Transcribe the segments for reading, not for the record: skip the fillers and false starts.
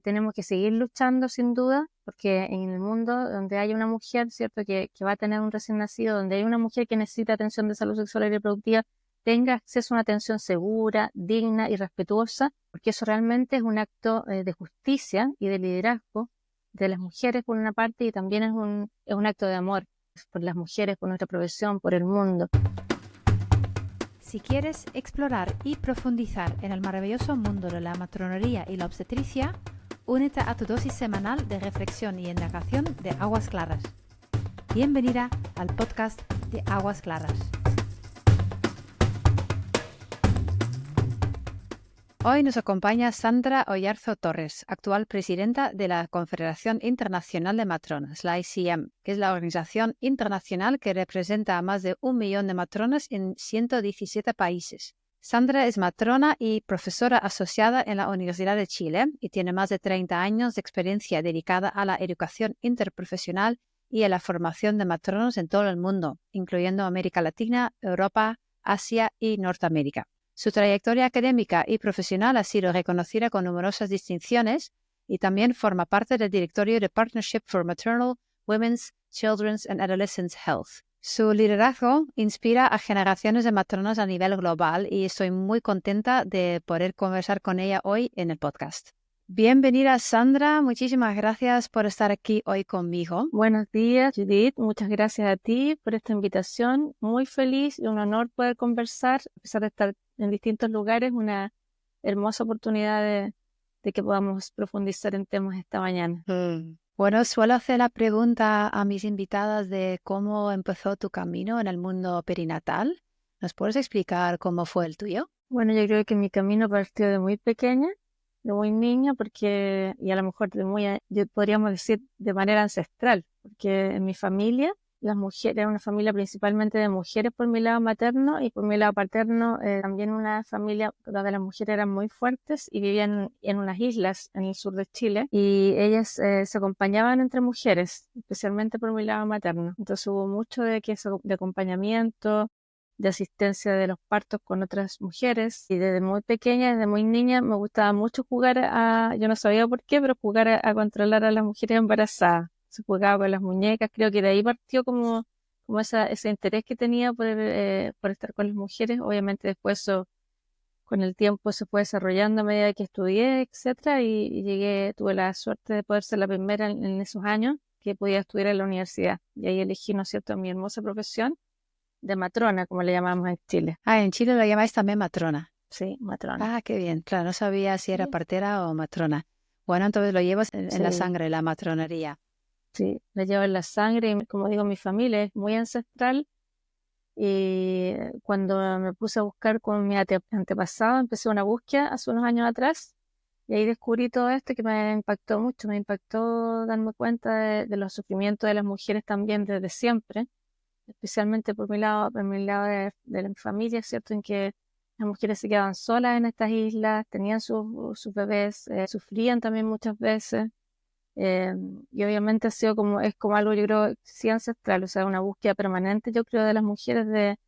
tenemos que seguir luchando sin duda, porque en el mundo donde hay una mujer, ¿cierto?, que va a tener un recién nacido, donde hay una mujer que necesita atención de salud sexual y reproductiva, tenga acceso a una atención segura, digna y respetuosa, porque eso realmente es un acto de justicia y de liderazgo de las mujeres por una parte, y también es un acto de amor por las mujeres, por nuestra profesión, por el mundo. Si quieres explorar y profundizar en el maravilloso mundo de la matronería y la obstetricia, únete a tu dosis semanal de reflexión y indagación de Aguas Claras. Bienvenida al podcast de Aguas Claras. Hoy nos acompaña Sandra Oyarzo Torres, actual presidenta de la Confederación Internacional de Matronas, la ICM, que es la organización internacional que representa a más de 1 millón de matronas en 117 países. Sandra es matrona y profesora asociada en la Universidad de Chile y tiene más de 30 años de experiencia dedicada a la educación interprofesional y a la formación de matronos en todo el mundo, incluyendo América Latina, Europa, Asia y Norteamérica. Su trayectoria académica y profesional ha sido reconocida con numerosas distinciones y también forma parte del directorio de Partnership for Maternal, Women's, Children's and Adolescents Health. Su liderazgo inspira a generaciones de matronas a nivel global y estoy muy contenta de poder conversar con ella hoy en el podcast. Bienvenida, Sandra. Muchísimas gracias por estar aquí hoy conmigo. Buenos días, Judith. Muchas gracias a ti por esta invitación. Muy feliz y un honor poder conversar, a pesar de estar en distintos lugares, una hermosa oportunidad de que podamos profundizar en temas esta mañana. Bueno, suelo hacer la pregunta a mis invitadas de cómo empezó tu camino en el mundo perinatal. ¿Nos puedes explicar cómo fue el tuyo? Bueno, yo creo que mi camino partió de muy pequeña, de muy niña, porque, y a lo mejor podríamos decir de manera ancestral, porque en mi familia, las mujeres, era una familia principalmente de mujeres por mi lado materno, y por mi lado paterno también una familia donde las mujeres eran muy fuertes y vivían en unas islas en el sur de Chile, y ellas se acompañaban entre mujeres, especialmente por mi lado materno. Entonces hubo mucho de acompañamiento, de asistencia de los partos con otras mujeres, y desde muy pequeña, desde muy niña, me gustaba mucho yo no sabía por qué, pero jugar a controlar a las mujeres embarazadas. Se jugaba con las muñecas, creo que de ahí partió como ese interés que tenía por estar con las mujeres. Obviamente después eso, con el tiempo se fue desarrollando a medida que estudié, etcétera, y tuve la suerte de poder ser la primera en esos años que podía estudiar en la universidad, y ahí elegí, ¿no es cierto?, mi hermosa profesión de matrona, como le llamamos en Chile. En Chile lo llamáis también matrona. Sí, matrona. Qué bien. Claro, no sabía si era Sí, partera o matrona. Bueno, entonces lo llevas en la sí, sangre, la matronería. sí, la llevo en la sangre, y como digo, mi familia es muy ancestral, y cuando me puse a buscar con mi antepasado, empecé una búsqueda hace unos años atrás, y ahí descubrí todo esto que me impactó mucho, me impactó darme cuenta de los sufrimientos de las mujeres también desde siempre, especialmente por mi lado de la familia, ¿cierto?, en que las mujeres se quedaban solas en estas islas, tenían sus bebés, sufrían también muchas veces, eh, y obviamente es como algo, yo creo, sí ancestral, o sea, una búsqueda permanente, yo creo, de las mujeres de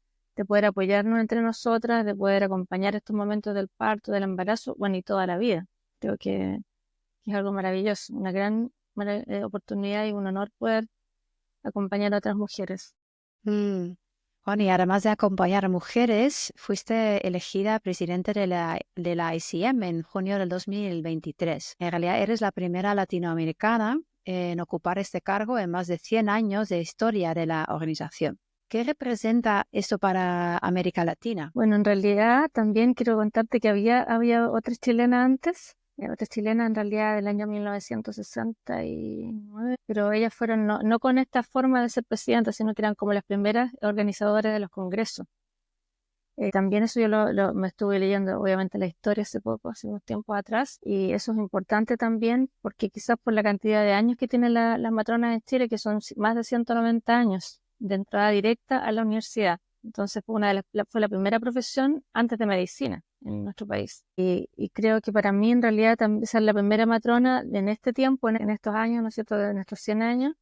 poder apoyarnos entre nosotras, de poder acompañar estos momentos del parto, del embarazo, bueno, y toda la vida. Creo que es algo maravilloso, una gran oportunidad y un honor poder acompañar a otras mujeres. Bueno, y además de acompañar a mujeres, fuiste elegida presidenta de la ICM en junio del 2023. En realidad eres la primera latinoamericana en ocupar este cargo en más de 100 años de historia de la organización. ¿Qué representa esto para América Latina? Bueno, en realidad también quiero contarte que había otras chilenas antes, otras chilenas en realidad del año 1969, pero ellas fueron no con esta forma de ser presidentas, sino que eran como las primeras organizadoras de los congresos. También eso me estuve leyendo, obviamente, la historia hace unos tiempos atrás, y eso es importante también porque quizás por la cantidad de años que tienen las matronas en Chile, que son más de 190 años de entrada directa a la universidad. Entonces fue fue la primera profesión antes de medicina en nuestro país. Y creo que para mí, en realidad, también ser la primera matrona en este tiempo, en estos años, ¿no es cierto?, de nuestros 100 años,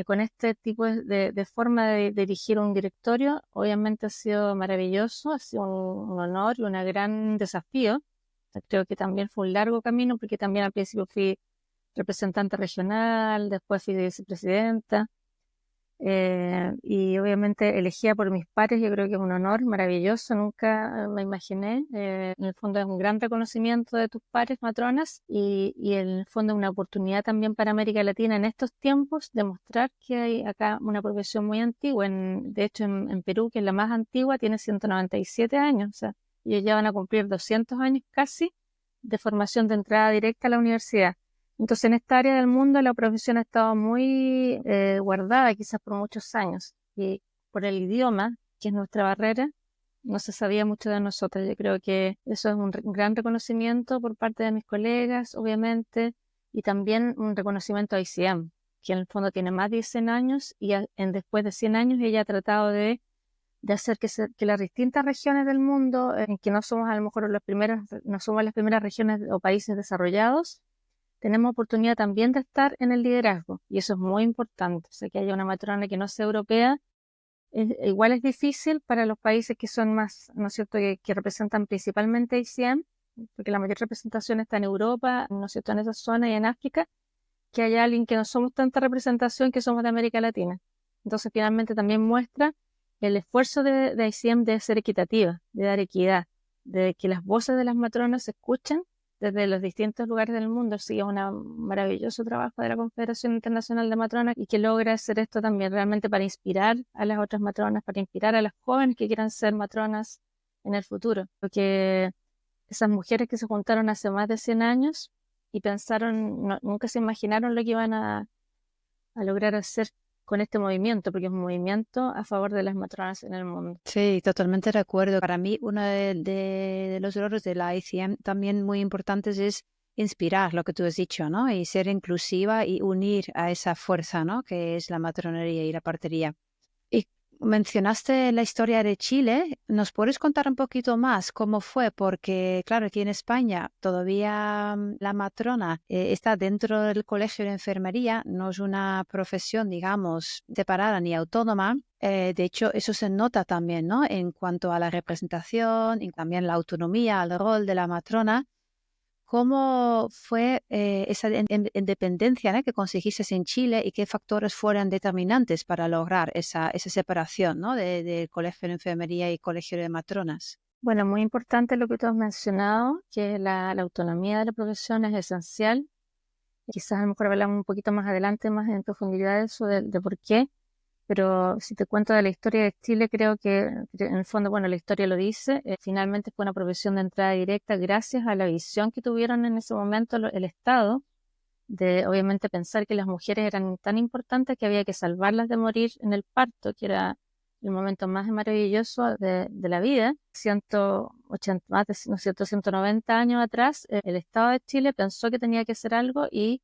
con este tipo de forma de dirigir un directorio, obviamente ha sido maravilloso, ha sido un honor y un gran desafío, Creo que también fue un largo camino porque también al principio fui representante regional, después fui vicepresidenta. Y obviamente elegida por mis pares, yo creo que es un honor maravilloso, nunca me imaginé. En el fondo es un gran reconocimiento de tus pares, matronas, y en el fondo es una oportunidad también para América Latina en estos tiempos de mostrar que hay acá una profesión muy antigua. De hecho, en Perú, que es la más antigua, tiene 197 años, o sea, ellos ya van a cumplir 200 años casi de formación de entrada directa a la universidad. Entonces, en esta área del mundo la profesión ha estado muy guardada, quizás por muchos años, y por el idioma, que es nuestra barrera, no se sabía mucho de nosotros. Yo creo que eso es un gran reconocimiento por parte de mis colegas, obviamente, y también un reconocimiento a ICM, que en el fondo tiene más de 100 años, y después de 100 años ella ha tratado de hacer que las distintas regiones del mundo, en que no somos a lo mejor no somos las primeras regiones o países desarrollados, tenemos oportunidad también de estar en el liderazgo, y eso es muy importante. O sea, que haya una matrona que no sea europea, igual es difícil para los países que son más, ¿no es cierto?, que representan principalmente ICM, porque la mayor representación está en Europa, ¿no es cierto?, en esa zona y en África, que haya alguien que no somos tanta representación, que somos de América Latina. Entonces, finalmente también muestra el esfuerzo de ICM de ser equitativa, de dar equidad, de que las voces de las matronas se escuchen desde los distintos lugares del mundo. Sí, es un maravilloso trabajo de la Confederación Internacional de Matronas, y que logra hacer esto también realmente para inspirar a las otras matronas, para inspirar a las jóvenes que quieran ser matronas en el futuro. Porque esas mujeres que se juntaron hace más de 100 años y pensaron, nunca se imaginaron lo que iban a lograr hacer con este movimiento, porque es un movimiento a favor de las matronas en el mundo. Sí, totalmente de acuerdo. Para mí, uno de los roles de la ICM también muy importantes es inspirar lo que tú has dicho, ¿no? Y ser inclusiva y unir a esa fuerza, ¿no? Que es la matronería y la partería. Y mencionaste la historia de Chile. ¿Nos puedes contar un poquito más cómo fue? Porque, claro, aquí en España todavía la matrona está dentro del colegio de enfermería, no es una profesión, digamos, separada ni autónoma. De hecho, eso se nota también, ¿no? En cuanto a la representación y también la autonomía, al rol de la matrona. ¿Cómo fue esa independencia, ¿no?, que conseguiste en Chile, y qué factores fueron determinantes para lograr esa separación, ¿no?, de colegio de enfermería y colegio de matronas? Bueno, muy importante lo que tú has mencionado, que la autonomía de la profesión es esencial. Quizás a lo mejor hablamos un poquito más adelante, más en profundidad de eso, de por qué. Pero si te cuento de la historia de Chile, creo que en el fondo, bueno, la historia lo dice, finalmente fue una profesión de entrada directa gracias a la visión que tuvieron en ese momento el Estado, de obviamente pensar que las mujeres eran tan importantes que había que salvarlas de morir en el parto, que era el momento más maravilloso de la vida. 180, más de, ¿no es cierto?, 190 años atrás, el Estado de Chile pensó que tenía que hacer algo, y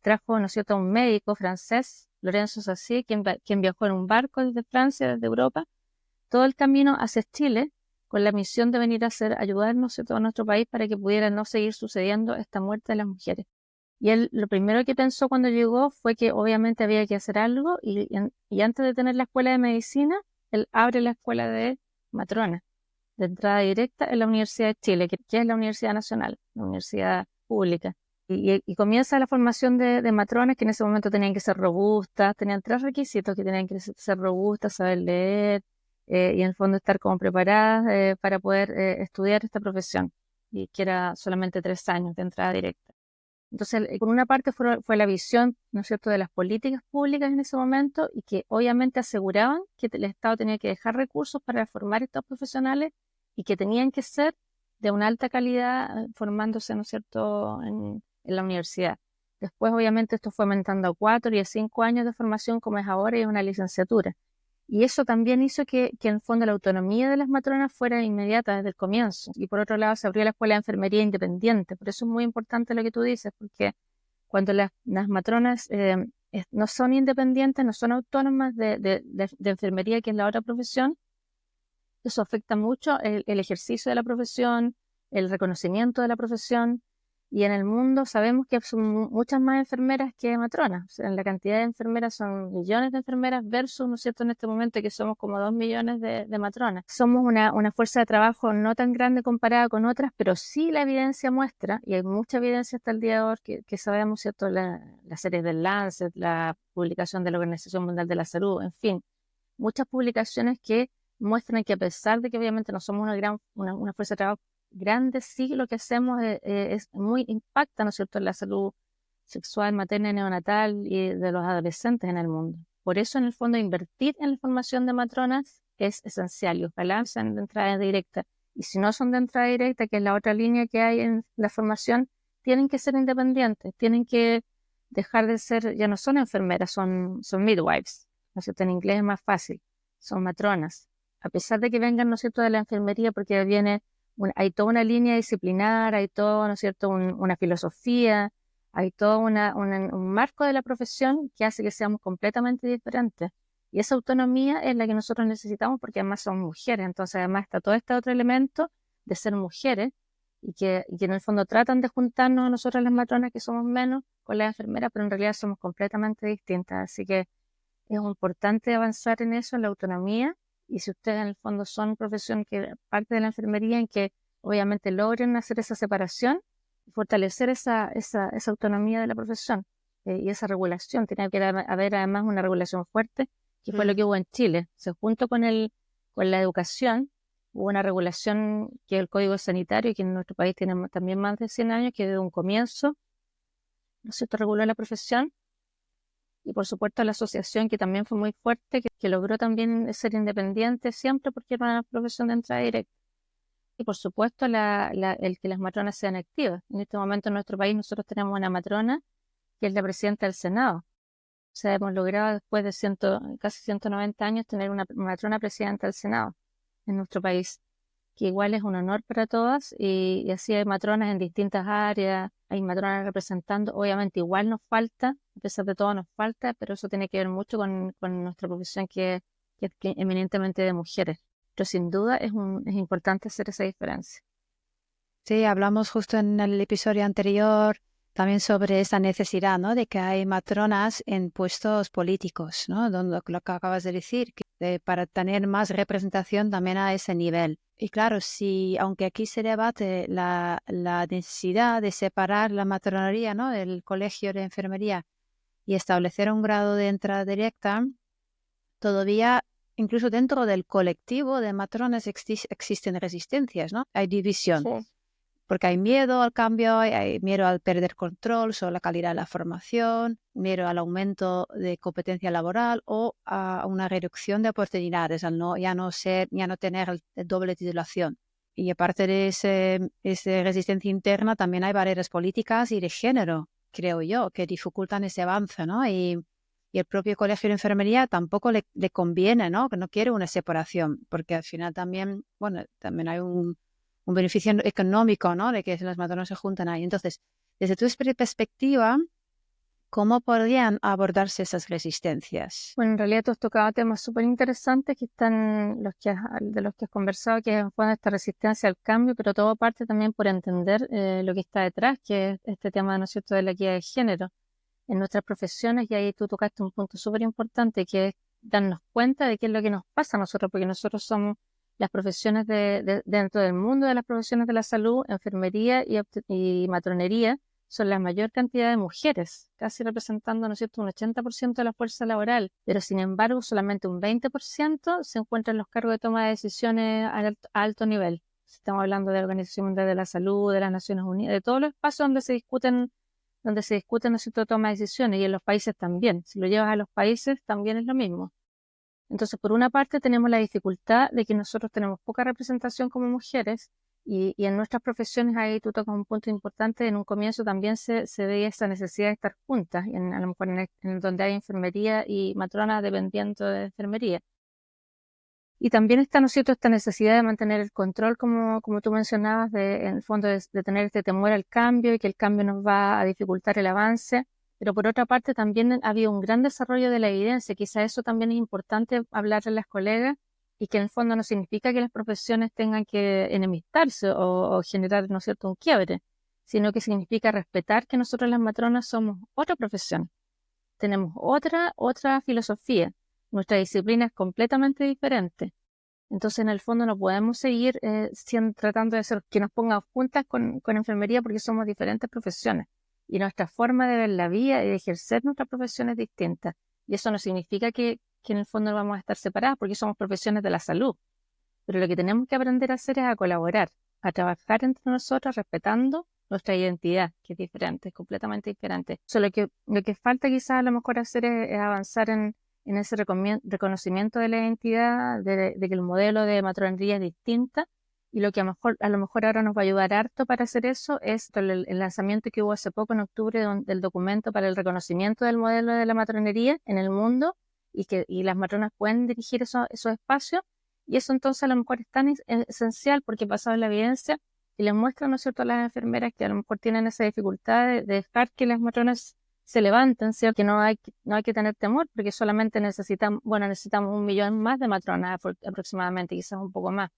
trajo, ¿no es cierto?, a un médico francés, Lorenzo Sassy, quien viajó en un barco desde Francia, desde Europa, todo el camino hacia Chile, con la misión de venir a ayudarnos a todo nuestro país para que pudiera no seguir sucediendo esta muerte de las mujeres. Y él lo primero que pensó cuando llegó fue que obviamente había que hacer algo, y antes de tener la escuela de medicina, él abre la escuela de matrona, de entrada directa en la Universidad de Chile, que es la Universidad Nacional, la universidad pública. Y comienza la formación de matronas, que en ese momento tenían que ser robustas, tenían 3 requisitos: que tenían que ser robustas, saber leer, y en el fondo estar como preparadas para poder estudiar esta profesión, y que era solamente 3 años de entrada directa. Entonces, por una parte fue la visión, ¿no es cierto?, de las políticas públicas en ese momento, y que obviamente aseguraban que el Estado tenía que dejar recursos para formar estos profesionales, y que tenían que ser de una alta calidad, formándose, ¿no es cierto?, en la universidad. Después, obviamente, esto fue aumentando a 4 y a 5 años de formación, como es ahora, y es una licenciatura. Y eso también hizo que en el fondo la autonomía de las matronas fuera inmediata desde el comienzo. Y por otro lado, se abrió la escuela de enfermería independiente. Por eso es muy importante lo que tú dices, porque cuando las matronas no son independientes, no son autónomas de enfermería, que es la otra profesión, eso afecta mucho el ejercicio de la profesión, el reconocimiento de la profesión, Y en el mundo sabemos que son muchas más enfermeras que matronas. O sea, en la cantidad de enfermeras son millones de enfermeras versus, ¿no es cierto?, en este momento que somos como 2 millones de matronas. Somos una fuerza de trabajo no tan grande comparada con otras, pero sí la evidencia muestra, y hay mucha evidencia hasta el día de hoy que sabemos, ¿cierto?, la serie del Lancet, la publicación de la Organización Mundial de la Salud, en fin, muchas publicaciones que muestran que a pesar de que obviamente no somos una fuerza de trabajo grande, sí lo que hacemos es muy impacta, ¿no es cierto?, en la salud sexual, materna y neonatal y de los adolescentes en el mundo. Por eso, en el fondo, invertir en la formación de matronas es esencial y ojalá sean de entrada directa. Y si no son de entrada directa, que es la otra línea que hay en la formación, tienen que ser independientes, tienen que dejar de ser, ya no son enfermeras, son midwives, ¿no es cierto? En inglés es más fácil, son matronas. A pesar de que vengan, ¿no es cierto?, de la enfermería, porque hay toda una línea disciplinar, hay todo, ¿no es cierto?, una filosofía, hay todo un marco de la profesión que hace que seamos completamente diferentes. Y esa autonomía es la que nosotros necesitamos porque además somos mujeres. Entonces además está todo este otro elemento de ser mujeres y que en el fondo tratan de juntarnos a nosotras las matronas que somos menos con las enfermeras, pero en realidad somos completamente distintas. Así que es importante avanzar en eso, en la autonomía. Y si ustedes en el fondo son profesión que parte de la enfermería, en que obviamente logren hacer esa separación, fortalecer esa autonomía de la profesión y esa regulación. Tiene que haber además una regulación fuerte, que fue lo que hubo en Chile. Se junto con la educación, hubo una regulación que es el Código Sanitario, que en nuestro país tiene también más de 100 años, que desde un comienzo, ¿no es cierto?, reguló la profesión. Y por supuesto la asociación, que también fue muy fuerte, que logró también ser independiente siempre porque era una profesión de entrada directa. Y por supuesto el que las matronas sean activas. En este momento en nuestro país nosotros tenemos una matrona que es la presidenta del Senado. O sea, hemos logrado después de casi 190 años tener una matrona presidenta del Senado en nuestro país, que igual es un honor para todas, y así hay matronas en distintas áreas, hay matronas representando, obviamente igual nos falta, a pesar de todo nos falta, pero eso tiene que ver mucho con nuestra profesión que es eminentemente de mujeres. Pero sin duda es importante hacer esa diferencia. Sí, hablamos justo en el episodio anterior también sobre esa necesidad, ¿no?, de que hay matronas en puestos políticos, ¿no?, donde lo que acabas de decir, que para tener más representación también a ese nivel. Y claro, aunque aquí se debate la necesidad de separar la matronería, ¿no?, del colegio de enfermería y establecer un grado de entrada directa, todavía incluso dentro del colectivo de matronas existen resistencias, ¿no? Hay división. Sí. Porque hay miedo al cambio, hay miedo al perder control sobre la calidad de la formación, miedo al aumento de competencia laboral o a una reducción de oportunidades al ya no tener el doble titulación. Y aparte de esa resistencia interna, también hay barreras políticas y de género, creo yo, que dificultan ese avance, ¿no? Y el propio colegio de enfermería tampoco le conviene, ¿no?, que no quiere una separación, porque al final también hay un beneficio económico, ¿no?, de que las matronas se juntan ahí. Entonces, desde tu perspectiva, ¿cómo podrían abordarse esas resistencias? Bueno, en realidad tú has tocado temas súper interesantes que están de los que has conversado, que es en fondo esta resistencia al cambio, pero todo parte también por entender lo que está detrás, que es este tema, ¿no es cierto?, de la equidad de género en nuestras profesiones. Y ahí tú tocaste un punto súper importante, que es darnos cuenta de qué es lo que nos pasa a nosotros, porque nosotros somos las profesiones dentro del mundo de las profesiones de la salud, enfermería y matronería, son la mayor cantidad de mujeres, casi representando, ¿no es cierto?, un 80% de la fuerza laboral, pero sin embargo solamente un 20% se encuentra en los cargos de toma de decisiones a alto nivel. Estamos hablando de la Organización Mundial de la Salud, de las Naciones Unidas, de todos los espacios donde se discuten, ¿no es cierto?, toma de decisiones, y en los países también. Si lo llevas a los países, también es lo mismo. Entonces, por una parte tenemos la dificultad de que nosotros tenemos poca representación como mujeres, y en nuestras profesiones, ahí tú tocas un punto importante. En un comienzo también se veía esa necesidad de estar juntas, a lo mejor en donde hay enfermería y matrona dependiendo de enfermería. Y también está, ¿no es cierto?, esta necesidad de mantener el control, como tú mencionabas, en el fondo de tener este temor al cambio y que el cambio nos va a dificultar el avance. Pero por otra parte también ha habido un gran desarrollo de la evidencia. Quizá eso también es importante hablarle a las colegas, y que en el fondo no significa que las profesiones tengan que enemistarse o generar, ¿no es cierto?, un quiebre, sino que significa respetar que nosotros las matronas somos otra profesión, tenemos otra filosofía, nuestra disciplina es completamente diferente. Entonces, en el fondo, no podemos seguir tratando de hacer que nos pongan juntas con enfermería porque somos diferentes profesiones. Y nuestra forma de ver la vida y de ejercer nuestra profesión es distinta. Y eso no significa que en el fondo vamos a estar separadas porque somos profesiones de la salud. Pero lo que tenemos que aprender a hacer es a colaborar, a trabajar entre nosotros respetando nuestra identidad, que es diferente, es completamente diferente. Lo que falta quizás a lo mejor hacer es avanzar en ese reconocimiento de la identidad, de que el modelo de matronería es distinta, y lo que a lo mejor ahora nos va a ayudar harto para hacer eso es el lanzamiento que hubo hace poco en octubre del documento para el reconocimiento del modelo de la matronería en el mundo, y las matronas pueden dirigir esos espacios, y eso entonces a lo mejor es tan esencial porque basado en la evidencia, y les muestra, ¿no es cierto?, a las enfermeras que a lo mejor tienen esa dificultad de dejar que las matronas se levanten, ¿cierto? Que no hay que tener temor, porque solamente necesitamos 1.000.000 más de matronas aproximadamente, quizás un poco más,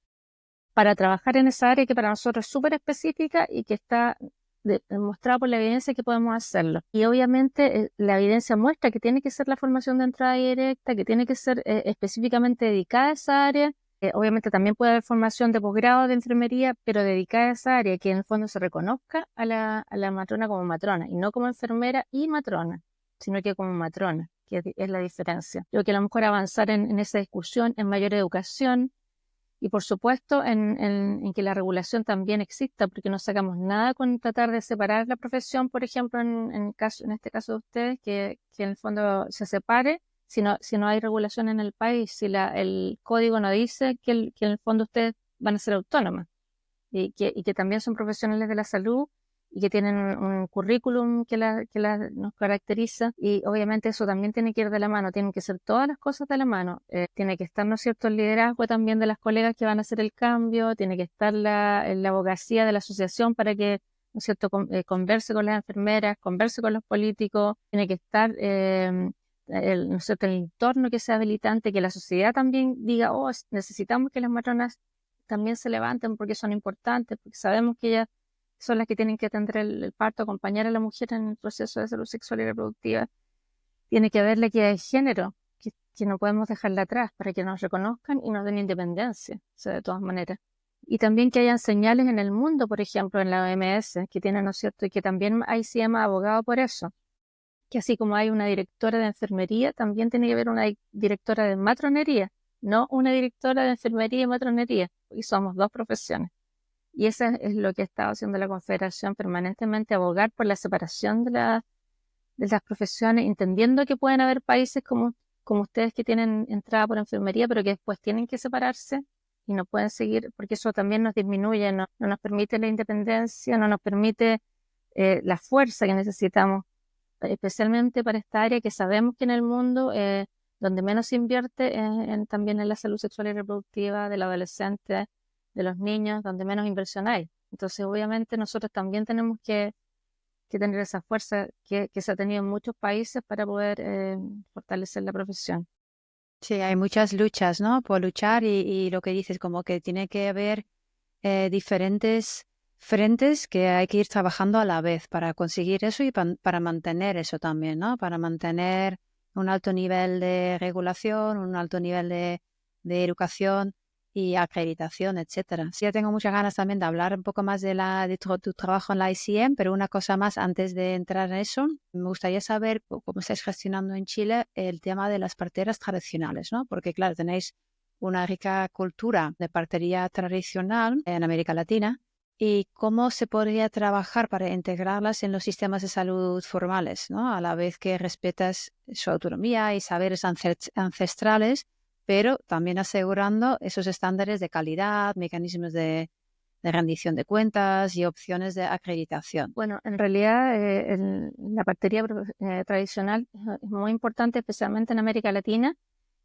para trabajar en esa área que para nosotros es súper específica y que está demostrada por la evidencia que podemos hacerlo. Y obviamente la evidencia muestra que tiene que ser la formación de entrada directa, que tiene que ser específicamente dedicada a esa área. Obviamente también puede haber formación de posgrado de enfermería, pero dedicada a esa área, que en el fondo se reconozca a la matrona como matrona, y no como enfermera y matrona, sino que como matrona, que es la diferencia. Creo que a lo mejor avanzar en esa discusión, en mayor educación, y por supuesto en que la regulación también exista, porque no sacamos nada con tratar de separar la profesión, por ejemplo, en este caso de ustedes, que en el fondo se separe, si no hay regulación en el país, si el código no dice que en el fondo ustedes van a ser autónomas, y que también son profesionales de la salud, y que tienen un currículum que nos caracteriza, y obviamente eso también tiene que ir de la mano, tienen que ser todas las cosas de la mano, tiene que estar, ¿no es cierto?, el liderazgo también de las colegas que van a hacer el cambio, tiene que estar la abogacía de la asociación para que, ¿no es cierto?, converse con las enfermeras, converse con los políticos, tiene que estar ¿no es cierto?, el entorno que sea habilitante, que la sociedad también diga, oh, necesitamos que las matronas también se levanten porque son importantes, porque sabemos que ellas son las que tienen que atender el parto, acompañar a la mujer en el proceso de salud sexual y reproductiva. Tiene que haber la equidad de género, que no podemos dejarla atrás, para que nos reconozcan y nos den independencia, o sea, de todas maneras. Y también que hayan señales en el mundo, por ejemplo, en la OMS, que tienen, ¿no es cierto?, y que también ahí se llama abogado por eso, que así como hay una directora de enfermería, también tiene que haber una directora de matronería, no una directora de enfermería y matronería, y somos dos profesiones. Y eso es lo que ha estado haciendo la Confederación permanentemente, abogar por la separación de las profesiones, entendiendo que pueden haber países como ustedes que tienen entrada por enfermería, pero que después tienen que separarse y no pueden seguir, porque eso también nos disminuye, no nos permite la independencia, no nos permite la fuerza que necesitamos, especialmente para esta área que sabemos que en el mundo donde menos se invierte también en la salud sexual y reproductiva del adolescente, de los niños, donde menos inversión hay. Entonces, obviamente, nosotros también tenemos que tener esa fuerza que se ha tenido en muchos países para poder fortalecer la profesión. Sí, hay muchas luchas, ¿no? Por luchar y lo que dices, como que tiene que haber diferentes frentes que hay que ir trabajando a la vez para conseguir eso y para mantener eso también, ¿no? Para mantener un alto nivel de regulación, un alto nivel de educación y acreditación, etcétera. Sí, ya tengo muchas ganas también de hablar un poco más de tu trabajo en la ICM, pero una cosa más antes de entrar en eso, me gustaría saber cómo estáis gestionando en Chile el tema de las parteras tradicionales, ¿no? Porque claro, tenéis una rica cultura de partería tradicional en América Latina, y cómo se podría trabajar para integrarlas en los sistemas de salud formales, ¿no? A la vez que respetas su autonomía y saberes ancestrales, pero también asegurando esos estándares de calidad, mecanismos de rendición de cuentas y opciones de acreditación. Bueno, en realidad la partería tradicional es muy importante, especialmente en América Latina.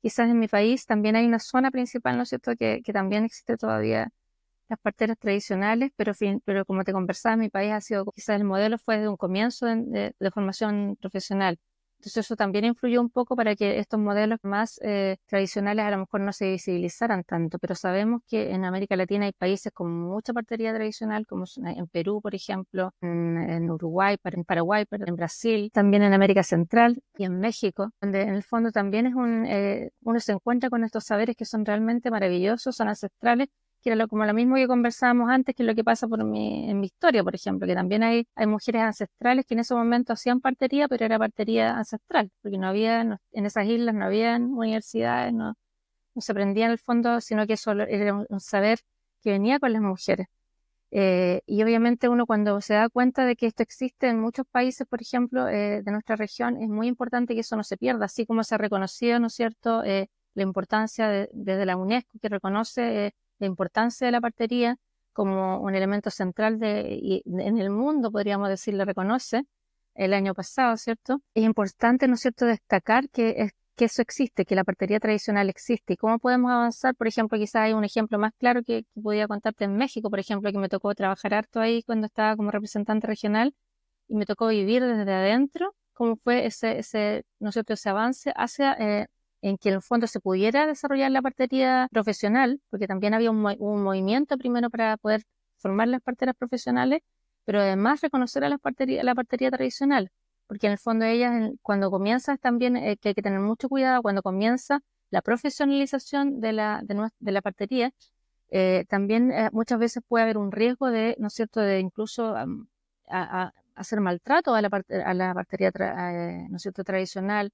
Quizás en mi país también hay una zona principal, ¿no es cierto?, que también existe todavía las parteras tradicionales, pero como te conversaba, en mi país quizás el modelo fue desde un comienzo de formación profesional. Entonces eso también influyó un poco para que estos modelos más tradicionales a lo mejor no se visibilizaran tanto, pero sabemos que en América Latina hay países con mucha partería tradicional, como en Perú, por ejemplo, en Uruguay, en Paraguay, en Brasil, también en América Central y en México, donde en el fondo también es uno se encuentra con estos saberes que son realmente maravillosos, son ancestrales, que era como lo mismo que conversábamos antes, que es lo que pasa en mi historia, por ejemplo, que también hay mujeres ancestrales que en ese momento hacían partería, pero era partería ancestral, porque en esas islas no había universidades, no se aprendía en el fondo, sino que solo era un saber que venía con las mujeres. Y obviamente uno cuando se da cuenta de que esto existe en muchos países, por ejemplo, de nuestra región, es muy importante que eso no se pierda, así como se ha reconocido, ¿no es cierto?, la importancia desde la UNESCO, que reconoce la importancia de la partería como un elemento central en el mundo, podríamos decir, le reconoce el año pasado, ¿cierto? Es importante, ¿no es cierto?, destacar que eso existe, que la partería tradicional existe. ¿Y cómo podemos avanzar? Por ejemplo, quizás hay un ejemplo más claro que podía contarte en México, por ejemplo, que me tocó trabajar harto ahí cuando estaba como representante regional y me tocó vivir desde adentro cómo fue ¿no es cierto?, ese avance hacia en que en el fondo se pudiera desarrollar la partería profesional, porque también había un movimiento primero para poder formar las parteras profesionales, pero además reconocer a la partería tradicional, porque en el fondo ellas, cuando comienza también, que hay que tener mucho cuidado, cuando comienza la profesionalización de la partería, también muchas veces puede haber un riesgo de, ¿no es cierto?, de incluso hacer maltrato a la partería ¿no es cierto?, tradicional,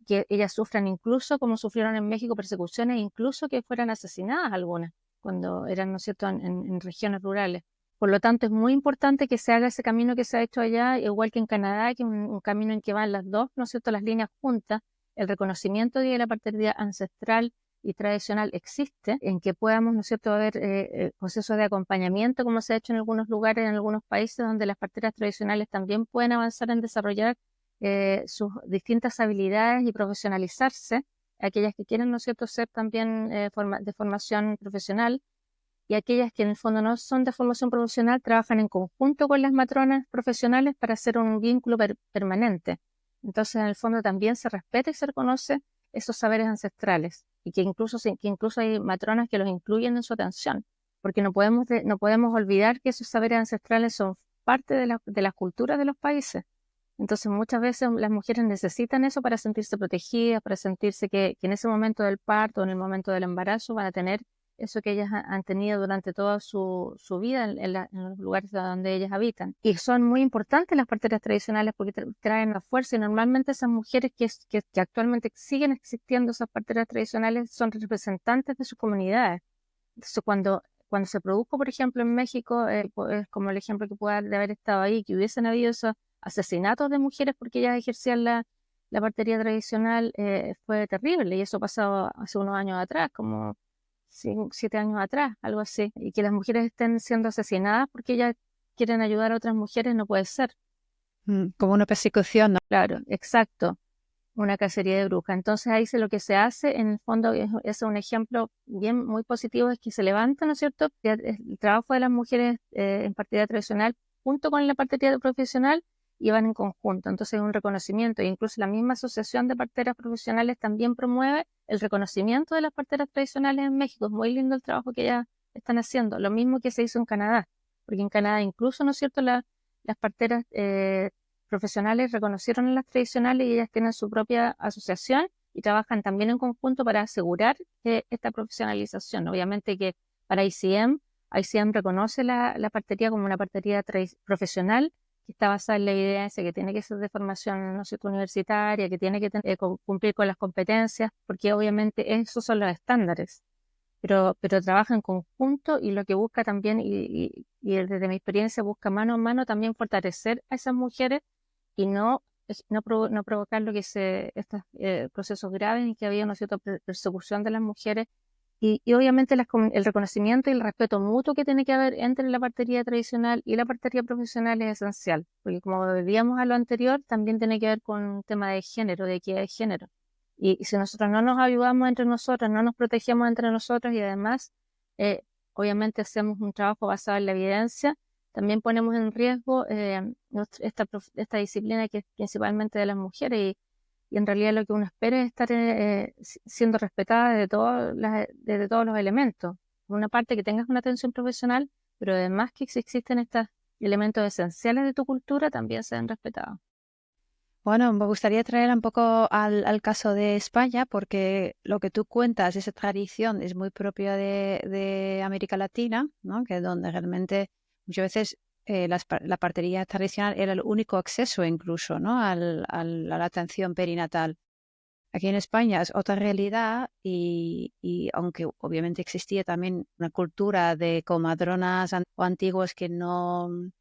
que ellas sufran incluso, como sufrieron en México, persecuciones, incluso que fueran asesinadas algunas, cuando eran, ¿no es cierto?, en regiones rurales. Por lo tanto, es muy importante que se haga ese camino que se ha hecho allá, igual que en Canadá, que es un camino en que van las dos, ¿no es cierto?, las líneas juntas, el reconocimiento de la partería ancestral y tradicional existe, en que podamos, ¿no es cierto?, haber procesos de acompañamiento, como se ha hecho en algunos lugares, en algunos países, donde las parteras tradicionales también pueden avanzar en desarrollar sus distintas habilidades y profesionalizarse, aquellas que quieren, ¿no es cierto?, ser también de formación profesional, y aquellas que en el fondo no son de formación profesional trabajan en conjunto con las matronas profesionales para hacer un vínculo permanente. Entonces, en el fondo también se respeta y se reconoce esos saberes ancestrales, y que incluso hay matronas que los incluyen en su atención, porque no podemos olvidar que esos saberes ancestrales son parte de las culturas de los países. Entonces, muchas veces las mujeres necesitan eso para sentirse protegidas, para sentirse que en ese momento del parto, en el momento del embarazo, van a tener eso que ellas han tenido durante toda su vida en los lugares donde ellas habitan. Y son muy importantes las parteras tradicionales porque traen la fuerza, y normalmente esas mujeres que actualmente siguen existiendo, esas parteras tradicionales, son representantes de sus comunidades. Entonces, cuando se produjo, por ejemplo, en México, es como el ejemplo que puede haber estado ahí, que hubiesen habido esos asesinatos de mujeres porque ellas ejercían la partería tradicional, fue terrible, y eso pasó hace unos años atrás, como 7 años atrás, algo así. Y que las mujeres estén siendo asesinadas porque ellas quieren ayudar a otras mujeres no puede ser. Como una persecución, ¿no? Claro, exacto. Una cacería de brujas. Entonces ahí lo que se hace, en el fondo, es un ejemplo bien muy positivo, es que se levanta, ¿no es cierto?, el trabajo de las mujeres en partería tradicional junto con la partería profesional, y van en conjunto. Entonces es un reconocimiento, e incluso la misma asociación de parteras profesionales también promueve el reconocimiento de las parteras tradicionales en México. Es muy lindo el trabajo que ellas están haciendo, lo mismo que se hizo en Canadá, porque en Canadá incluso, ¿no es cierto?, las parteras profesionales reconocieron a las tradicionales, y ellas tienen su propia asociación y trabajan también en conjunto para asegurar esta profesionalización. Obviamente que para ICM reconoce la partería como una partería profesional que está basada en la evidencia, que tiene que ser de formación, ¿no sé?, universitaria, que tiene que cumplir con las competencias, porque obviamente esos son los estándares. Pero trabaja en conjunto, y lo que busca también, y desde mi experiencia busca mano a mano también fortalecer a esas mujeres y no provocar estos procesos graves en que había una cierta persecución de las mujeres, y obviamente el reconocimiento y el respeto mutuo que tiene que haber entre la partería tradicional y la partería profesional es esencial, porque como veíamos a lo anterior, también tiene que ver con un tema de género, de equidad de género. Y si nosotros no nos ayudamos entre nosotros, no nos protegemos entre nosotros, y además, obviamente, hacemos un trabajo basado en la evidencia, también ponemos en riesgo esta disciplina, que es principalmente de las mujeres, y en realidad lo que uno espera es estar siendo respetada desde todos los elementos. Por una parte, que tengas una atención profesional, pero además que si existen estos elementos esenciales de tu cultura, también sean respetados. Bueno, me gustaría traer un poco al caso de España, porque lo que tú cuentas, esa tradición es muy propia de América Latina, ¿no? Que es donde realmente muchas veces la partería tradicional era el único acceso incluso, ¿no? A la atención perinatal. Aquí en España es otra realidad y aunque obviamente existía también una cultura de comadronas o antiguas que no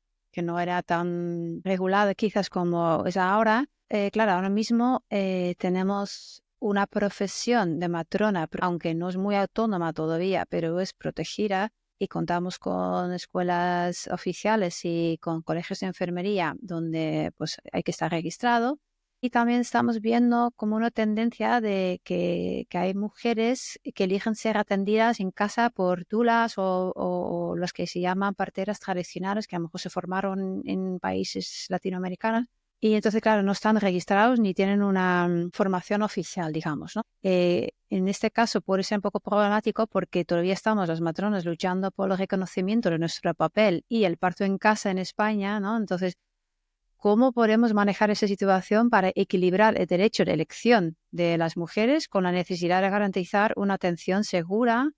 era tan regulada quizás como es ahora, claro, ahora mismo tenemos una profesión de matrona, aunque no es muy autónoma todavía, pero es protegida y contamos con escuelas oficiales y con colegios de enfermería donde pues hay que estar registrado. Y también estamos viendo como una tendencia de que hay mujeres que eligen ser atendidas en casa por dulas o los que se llaman parteras tradicionales, que a lo mejor se formaron en países latinoamericanos. Y entonces, claro, no están registrados ni tienen una formación oficial, digamos, ¿no? En este caso puede ser un poco problemático porque todavía estamos las matronas luchando por el reconocimiento de nuestro papel y el parto en casa en España, ¿no? Entonces, ¿cómo podemos manejar esa situación para equilibrar el derecho de elección de las mujeres con la necesidad de garantizar una atención segura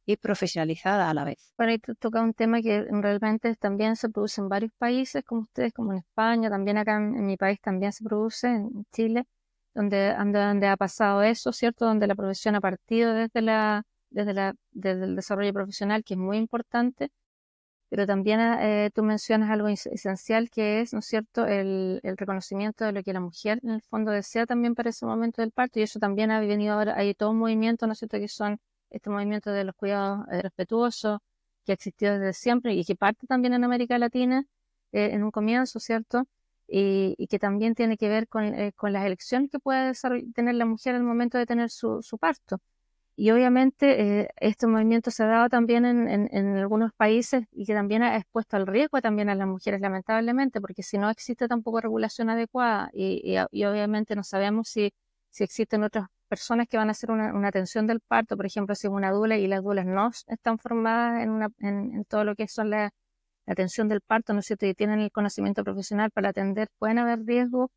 y profesionalizada a la vez? Por ahí toca un tema que realmente también se produce en varios países, como ustedes, como en España, también acá en mi país también se produce, en Chile, donde ha pasado eso, ¿cierto? Donde la profesión ha partido desde el desarrollo profesional, que es muy importante, pero también tú mencionas algo esencial que es, ¿no es cierto?, el reconocimiento de lo que la mujer en el fondo desea también para ese momento del parto, y eso también ha venido ahora, hay todo un movimiento, ¿no es cierto?, que son este movimiento de los cuidados respetuosos, que ha existido desde siempre y que parte también en América Latina en un comienzo, ¿cierto? Y que también tiene que ver con las elecciones que puede tener la mujer en el momento de tener su parto. Y obviamente este movimiento se ha dado también en algunos países y que también ha expuesto al riesgo también a las mujeres, lamentablemente, porque si no existe tampoco regulación adecuada y obviamente no sabemos si existen otras personas que van a hacer una atención del parto, por ejemplo, si es una dula y las dulas no están formadas en todo lo que son la atención del parto, ¿no es cierto? Y tienen el conocimiento profesional para atender, pueden haber riesgos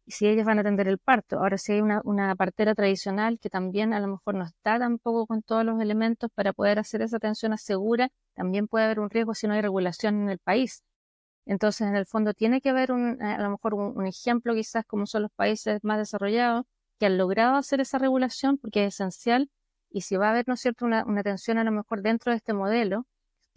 y si ellas van a atender el parto. Ahora, si hay una partera tradicional que también a lo mejor no está tampoco con todos los elementos para poder hacer esa atención segura, también puede haber un riesgo si no hay regulación en el país. Entonces, en el fondo, tiene que haber a lo mejor un ejemplo, quizás como son los países más desarrollados, que han logrado hacer esa regulación porque es esencial. Y si va a haber, ¿no es cierto?, una atención a lo mejor dentro de este modelo,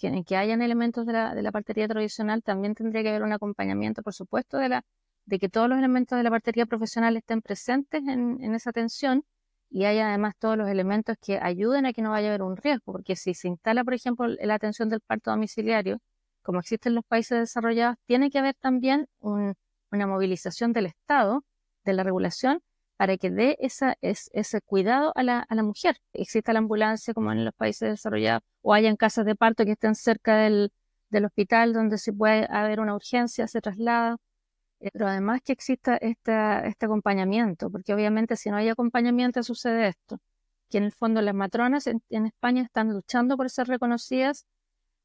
en que hayan elementos de la partería tradicional, también tendría que haber un acompañamiento, por supuesto, de que todos los elementos de la partería profesional estén presentes en esa atención y haya además todos los elementos que ayuden a que no vaya a haber un riesgo, porque si se instala, por ejemplo, la atención del parto domiciliario, como existe en los países desarrollados, tiene que haber también una movilización del Estado, de la regulación, para que dé ese cuidado a la mujer. Exista la ambulancia como en los países desarrollados, o hayan casas de parto que estén cerca del hospital donde se puede haber una urgencia, se traslada. Pero además que exista este acompañamiento, porque obviamente si no hay acompañamiento sucede esto, que en el fondo las matronas en España están luchando por ser reconocidas,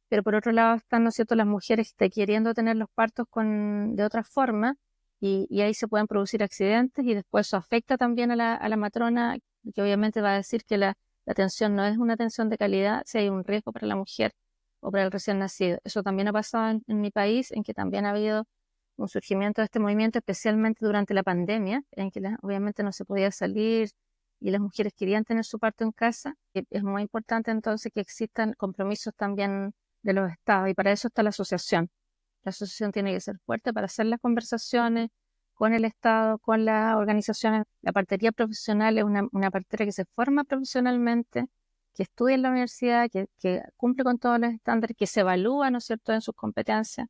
pero por otro lado están, ¿no es cierto?, las mujeres queriendo tener los partos de otra forma y ahí se pueden producir accidentes y después eso afecta también a la matrona, que obviamente va a decir que la atención no es una atención de calidad si hay un riesgo para la mujer o para el recién nacido. Eso también ha pasado en mi país, en que también ha habido un surgimiento de este movimiento, especialmente durante la pandemia, en que obviamente no se podía salir y las mujeres querían tener su parto en casa. Es muy importante entonces que existan compromisos también de los estados y para eso está la asociación. La asociación tiene que ser fuerte para hacer las conversaciones con el Estado, con las organizaciones. La partería profesional es una partera que se forma profesionalmente, que estudia en la universidad, que cumple con todos los estándares, que se evalúa, ¿no es cierto?, en sus competencias.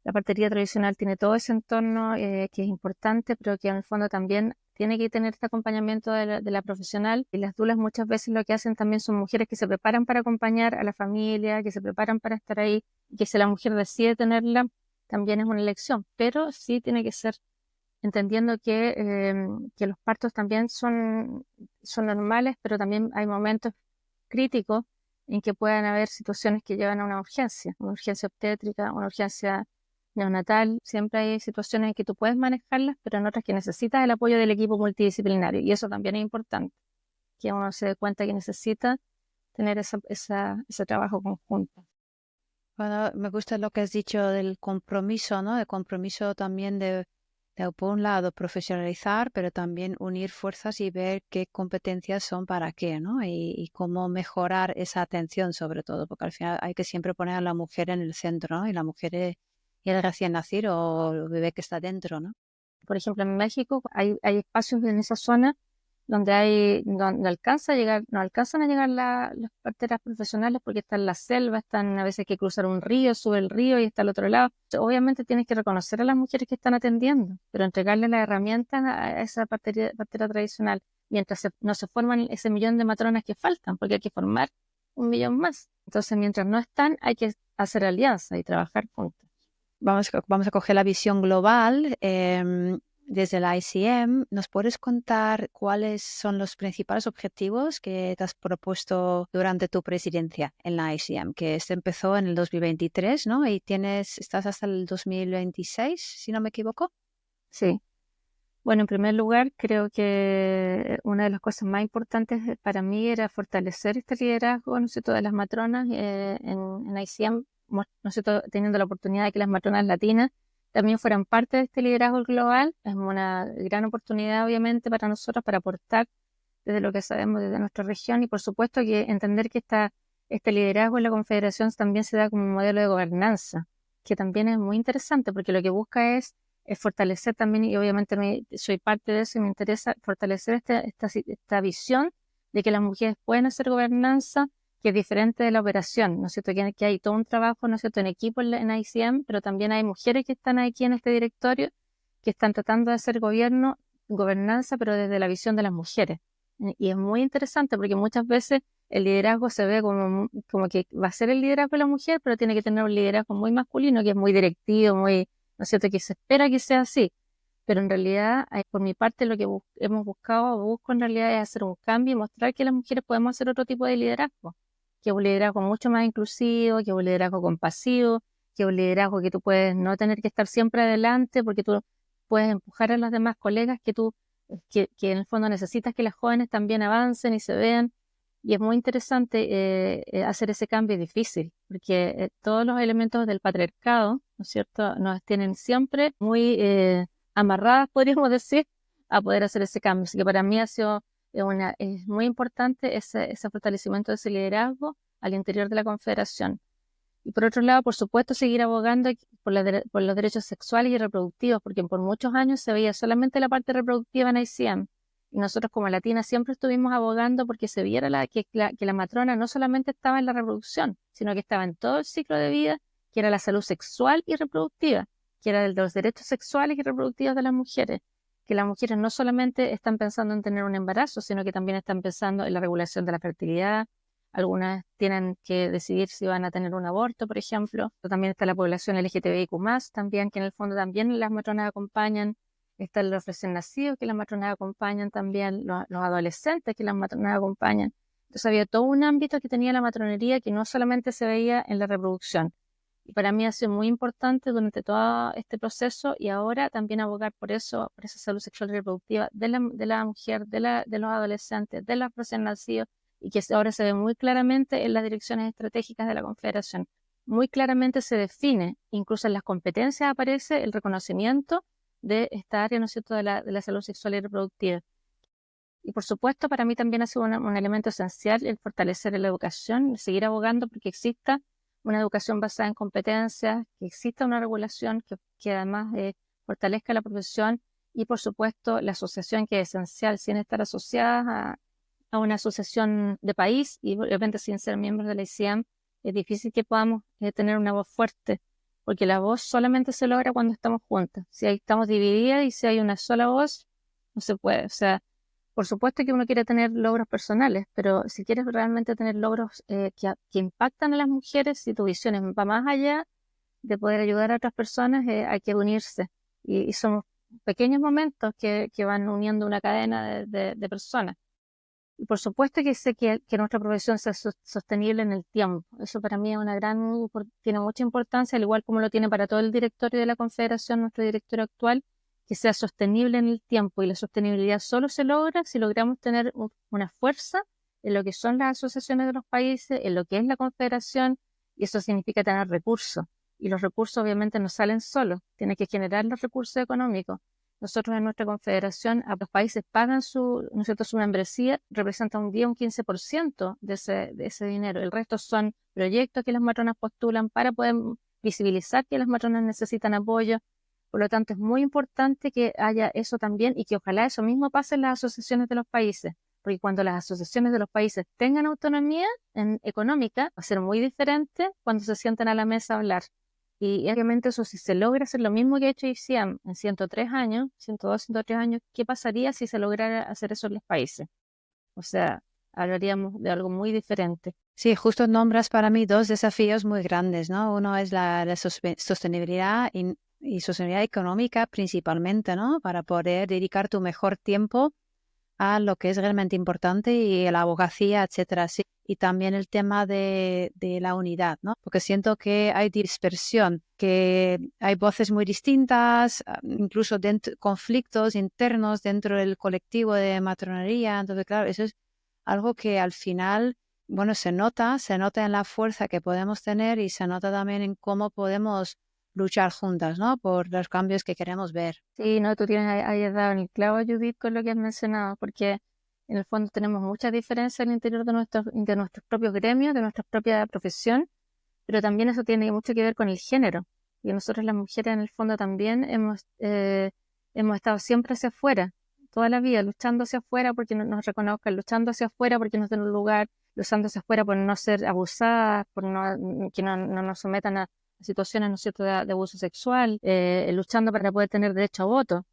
La partería tradicional tiene todo ese entorno que es importante, pero que en el fondo también tiene que tener este acompañamiento de la profesional. Y las dulas muchas veces lo que hacen también son mujeres que se preparan para acompañar a la familia, que se preparan para estar ahí, y que si la mujer decide tenerla, también es una elección, pero sí tiene que ser entendiendo que los partos también son normales, pero también hay momentos críticos en que puedan haber situaciones que llevan a una urgencia obstétrica, una urgencia neonatal. Siempre hay situaciones en que tú puedes manejarlas, pero en otras que necesitas el apoyo del equipo multidisciplinario. Y eso también es importante, que uno se dé cuenta que necesita tener ese trabajo conjunto. Bueno, me gusta lo que has dicho del compromiso, ¿no? El compromiso también de por un lado, profesionalizar, pero también unir fuerzas y ver qué competencias son para qué, ¿no? Y cómo mejorar esa atención, sobre todo, porque al final hay que siempre poner a la mujer en el centro, ¿no? Y la mujer y el recién nacido o el bebé que está dentro, ¿no? Por ejemplo, en México hay espacios en esa zona donde no alcanzan a llegar las parteras profesionales porque está en la selva, están a veces hay que cruzar un río, sube el río y está al otro lado. Obviamente tienes que reconocer a las mujeres que están atendiendo, pero entregarle las herramientas a esa partera tradicional, mientras no se forman ese millón de matronas que faltan, porque hay que formar un millón más. Entonces, mientras no están, hay que hacer alianzas y trabajar juntos. Vamos a coger la visión global. Desde la ICM, ¿nos puedes contar cuáles son los principales objetivos que te has propuesto durante tu presidencia en la ICM? Que se empezó en el 2023, ¿no? Y estás hasta el 2026, si no me equivoco. Sí. Bueno, en primer lugar, creo que una de las cosas más importantes para mí era fortalecer este liderazgo, ¿no es cierto?, de las matronas en ICM, ¿no es cierto?, teniendo la oportunidad de que las matronas latinas también fueran parte de este liderazgo global. Es una gran oportunidad, obviamente, para nosotros para aportar desde lo que sabemos desde nuestra región y, por supuesto, que entender que este liderazgo en la Confederación también se da como un modelo de gobernanza, que también es muy interesante porque lo que busca es fortalecer también, y obviamente soy parte de eso y me interesa fortalecer esta visión de que las mujeres pueden hacer gobernanza, que es diferente de la operación, ¿no es cierto? Que hay todo un trabajo, ¿no es cierto?, en equipo en ICM, pero también hay mujeres que están aquí en este directorio que están tratando de hacer gobernanza, pero desde la visión de las mujeres. Y es muy interesante porque muchas veces el liderazgo se ve como que va a ser el liderazgo de la mujer, pero tiene que tener un liderazgo muy masculino, que es muy directivo, muy, ¿no es cierto?, que se espera que sea así. Pero en realidad, por mi parte, lo que hemos buscado o busco en realidad es hacer un cambio y mostrar que las mujeres podemos hacer otro tipo de liderazgo, que es un liderazgo mucho más inclusivo, que es un liderazgo compasivo, que es un liderazgo que tú puedes no tener que estar siempre adelante porque tú puedes empujar a las demás colegas que en el fondo necesitas que las jóvenes también avancen y se vean. Y es muy interesante hacer ese cambio difícil, porque todos los elementos del patriarcado, ¿no es cierto?, nos tienen siempre muy amarradas, podríamos decir, a poder hacer ese cambio. Así que para mí es muy importante ese fortalecimiento de ese liderazgo al interior de la Confederación. Y por otro lado, por supuesto, seguir abogando por los derechos sexuales y reproductivos, porque por muchos años se veía solamente la parte reproductiva en ICM. Y nosotros como latinas siempre estuvimos abogando porque se viera que la matrona no solamente estaba en la reproducción, sino que estaba en todo el ciclo de vida, que era la salud sexual y reproductiva, que era de los derechos sexuales y reproductivos de las mujeres, que las mujeres no solamente están pensando en tener un embarazo, sino que también están pensando en la regulación de la fertilidad. Algunas tienen que decidir si van a tener un aborto, por ejemplo. También está la población LGTBIQ+, también, que en el fondo también las matronas acompañan. Están los recién nacidos, que las matronas acompañan también, los adolescentes, que las matronas acompañan. Entonces había todo un ámbito que tenía la matronería que no solamente se veía en la reproducción. Y para mí ha sido muy importante durante todo este proceso y ahora también abogar por eso, por esa salud sexual y reproductiva de la mujer, de los adolescentes, de los recién nacidos, y que ahora se ve muy claramente en las direcciones estratégicas de la Confederación. Muy claramente se define, incluso en las competencias aparece el reconocimiento de esta área, ¿no es cierto?, de la salud sexual y reproductiva. Y por supuesto, para mí también ha sido un elemento esencial el fortalecer la educación, seguir abogando porque exista una educación basada en competencias, que exista una regulación que además fortalezca la profesión y, por supuesto, la asociación, que es esencial, sin estar asociada a una asociación de país y obviamente sin ser miembros de la ICM, es difícil que podamos tener una voz fuerte, porque la voz solamente se logra cuando estamos juntas. Si ahí estamos divididas y si hay una sola voz, no se puede. O sea, por supuesto que uno quiere tener logros personales, pero si quieres realmente tener logros que impactan a las mujeres, si tu visión va más allá de poder ayudar a otras personas, hay que unirse. Y somos pequeños momentos que van uniendo una cadena de personas. Y por supuesto que sé que nuestra profesión sea sostenible en el tiempo. Eso para mí es tiene mucha importancia, al igual como lo tiene para todo el directorio de la Confederación, nuestro directorio actual, que sea sostenible en el tiempo. Y la sostenibilidad solo se logra si logramos tener una fuerza en lo que son las asociaciones de los países, en lo que es la Confederación, y eso significa tener recursos. Y los recursos obviamente no salen solos, tiene que generar los recursos económicos. Nosotros en nuestra confederación, a los países pagan ¿no es cierto?, su membresía, representa un 10 o un 15% de ese dinero. El resto son proyectos que las matronas postulan para poder visibilizar que las matronas necesitan apoyo. Por lo tanto, es muy importante que haya eso también y que ojalá eso mismo pase en las asociaciones de los países. Porque cuando las asociaciones de los países tengan autonomía económica, va a ser muy diferente cuando se sienten a la mesa a hablar. Y obviamente eso, si se logra hacer lo mismo que ha hecho ICIAM en 103 años, 102, 103 años, ¿qué pasaría si se lograra hacer eso en los países? O sea, hablaríamos de algo muy diferente. Sí, justo nombras para mí dos desafíos muy grandes, ¿no? Uno es la sostenibilidad y sostenibilidad económica principalmente, ¿no? Para poder dedicar tu mejor tiempo a lo que es realmente importante y la abogacía, etcétera. Sí. Y también el tema de la unidad, ¿no? Porque siento que hay dispersión, que hay voces muy distintas, incluso conflictos internos dentro del colectivo de matronería. Entonces, claro, eso es algo que al final, bueno, se nota en la fuerza que podemos tener y se nota también en cómo podemos luchar juntas, ¿no? Por los cambios que queremos ver. Sí, no, tú tienes ahí dado en el clavo, Judith, con lo que has mencionado, porque en el fondo tenemos muchas diferencias al interior de nuestros propios gremios, de nuestra propia profesión, pero también eso tiene mucho que ver con el género. Y nosotros las mujeres en el fondo también hemos estado siempre hacia afuera, toda la vida, luchando hacia afuera porque no nos reconozcan, luchando hacia afuera porque nos den un lugar, luchando hacia afuera por no ser abusadas, por que no nos sometan a situaciones, ¿no es cierto?, de abuso sexual, luchando para poder tener derecho a voto,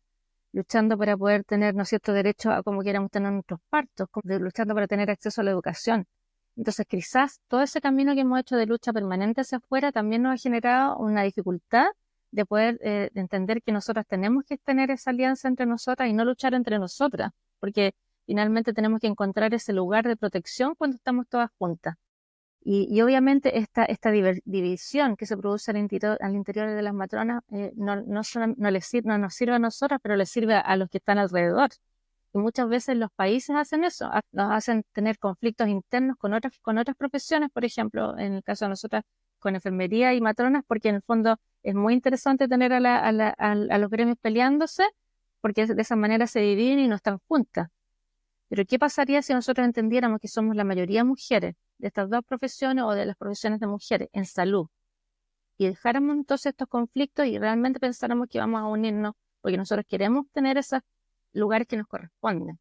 luchando para poder tener, ¿no es cierto?, derecho a como queramos tener nuestros partos, luchando para tener acceso a la educación. Entonces, quizás todo ese camino que hemos hecho de lucha permanente hacia afuera también nos ha generado una dificultad de poder de entender que nosotras tenemos que tener esa alianza entre nosotras y no luchar entre nosotras, porque finalmente tenemos que encontrar ese lugar de protección cuando estamos todas juntas. Y obviamente esta división que se produce al interior de las matronas no nos sirve a nosotras, pero les sirve a los que están alrededor. Y muchas veces los países hacen eso, nos hacen tener conflictos internos con otras profesiones, por ejemplo, en el caso de nosotras con enfermería y matronas, porque en el fondo es muy interesante tener a los gremios peleándose, porque de esa manera se dividen y no están juntas. Pero ¿qué pasaría si nosotros entendiéramos que somos la mayoría mujeres de estas dos profesiones o de las profesiones de mujeres en salud? Y dejáramos entonces estos conflictos y realmente pensáramos que vamos a unirnos porque nosotros queremos tener esos lugares que nos corresponden. O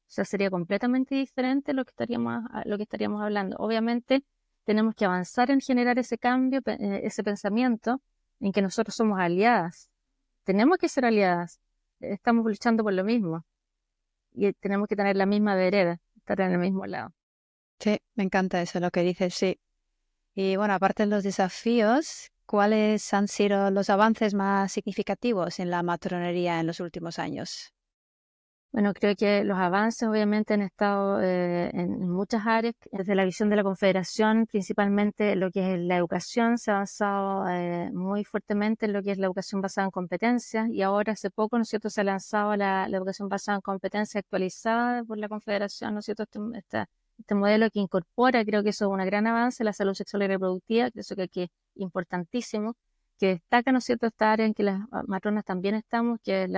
sea, sería completamente diferente lo que estaríamos hablando. Obviamente tenemos que avanzar en generar ese cambio, ese pensamiento en que nosotros somos aliadas. Tenemos que ser aliadas. Estamos luchando por lo mismo. Y tenemos que tener la misma vereda, estar en el mismo lado. Sí, me encanta eso, lo que dices, sí. Y bueno, aparte de los desafíos, ¿cuáles han sido los avances más significativos en la matronería en los últimos años? Bueno, creo que los avances obviamente han estado en muchas áreas. Desde la visión de la Confederación, principalmente lo que es la educación, se ha avanzado muy fuertemente en lo que es la educación basada en competencias y ahora hace poco, ¿no es cierto?, se ha lanzado la educación basada en competencias actualizada por la Confederación, ¿no es cierto?, este modelo que incorpora, creo que eso es un gran avance, la salud sexual y reproductiva, que eso que es importantísimo, que destaca, ¿no es cierto?, esta área en que las matronas también estamos, que es